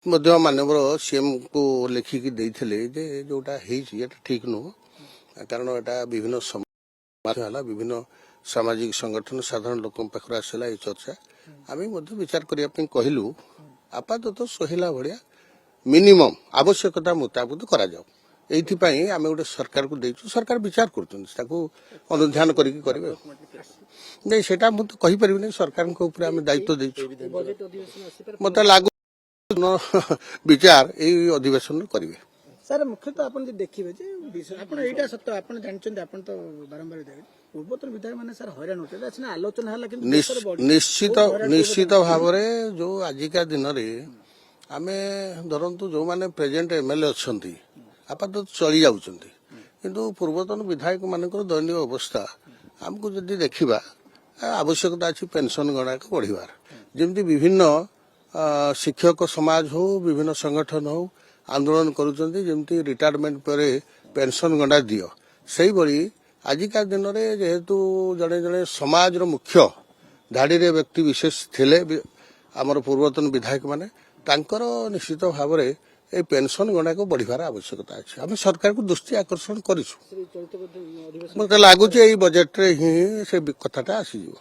ମଧ୍ୟ ମାନ୍ୟବର ସିଏମ୍ କୁ ଲେଖିକି ଦେଇଥିଲେ ଯେ ଯୋଉଟା ହେଇଛି ଏଟା ଠିକ ନୁହଁ, କାରଣ ଏଟା ବିଭିନ୍ନ ସମାଜ ହେଲା, ବିଭିନ୍ନ ସାମାଜିକ ସଂଗଠନ ସାଧାରଣ ଲୋକଙ୍କ ପାଖରେ ଆସିଲା এই ଚର୍ଚ୍ଚା। ଆମେ ମଧ୍ୟ ବିଚାର କରିବା ପାଇଁ କହିଲୁ, ଆପାତତଃ ସହିଲା ଭଳିଆ ମିନିମମ୍ ଆବଶ୍ୟକତା ମୁତାବକ କରାଯାଉ। এইଥିପାଇଁ ଆମେ ଗୋଟେ ସରକାରକୁ ଦେଇଛୁ, ସରକାର ବିଚାର କରୁଛନ୍ତି, ତାକୁ ଅନୁଧ୍ୟାନ କରିକି କରିବେ। ନାଇଁ ସେଟା ମୁଁ ତ କହିପାରିବିନି, ସରକାରଙ୍କ ଉପରେ ଆମେ ଦାୟିତ୍ୱ ଦେଇଛୁ। ମତେ ଲାଗୁ ବିଚାର ଏଇ ଅଧିବେଶନ କରିବେ। ସାର୍ ମୁଖ୍ୟତଃ ଆପଣ ଯଦି ଦେଖିବେ ଯେ ଆପଣ ଏଇଟା ସତ ଆପଣ ଜାଣିଛନ୍ତି, ଆପଣ ତ ବାରମ୍ବାର ପୂର୍ବତନ ବିଧାୟକ ମାନେ ସାର୍ ହଇରାଣ ହଉଥିଲେ, ସିନା ଆଲୋଚନା ହେଲା କିନ୍ତୁ ନିଶ୍ଚିତ ଭାବରେ ଯୋଉ ଆଜିକା ଦିନରେ ଆମେ ଧରନ୍ତୁ ଯୋଉମାନେ ପ୍ରେଜେଣ୍ଟ ଏମଏଲଏ ଅଛନ୍ତି ଆପାତତଃ ଚଳି ଯାଉଛନ୍ତି, କିନ୍ତୁ ପୂର୍ବତନ ବିଧାୟକ ମାନଙ୍କର ଦୟନୀୟ ଅବସ୍ଥା ଆମକୁ ଯଦି ଦେଖିବା, ଆବଶ୍ୟକତା ଅଛି ପେନସନ ଗଣାକ ବଢିବାର। ଯେମିତି ବିଭିନ୍ନ ଶିକ୍ଷକ ସମାଜ ହଉ, ବିଭିନ୍ନ ସଂଗଠନ ହଉ ଆନ୍ଦୋଳନ କରୁଛନ୍ତି, ଯେମିତି ରିଟାୟାରମେଣ୍ଟ ପରେ ପେନସନ ଗଣ୍ଡା ଦିଅ। ସେଇଭଳି ଆଜିକା ଦିନରେ ଯେହେତୁ ଜଣେ ଜଣେ ସମାଜର ମୁଖ୍ୟ ଧାଡିରେ ବ୍ୟକ୍ତି ବିଶେଷ ଥିଲେ ଆମର ପୂର୍ବତନ ବିଧାୟକ ମାନେ, ତାଙ୍କର ନିଶ୍ଚିତ ଭାବରେ এই পেনশন গণাକୁ ବଢିବାର ଆବଶ୍ୟକତା ଅଛି। ଆମେ ସରକାରକୁ ଦୃଷ୍ଟି ଆକର୍ଷଣ କରିଛୁ। ମତେ ଲାଗୁଛି ଏଇ ବଜେଟରେ ହିଁ ସେ କଥାଟା ଆସିଯିବ।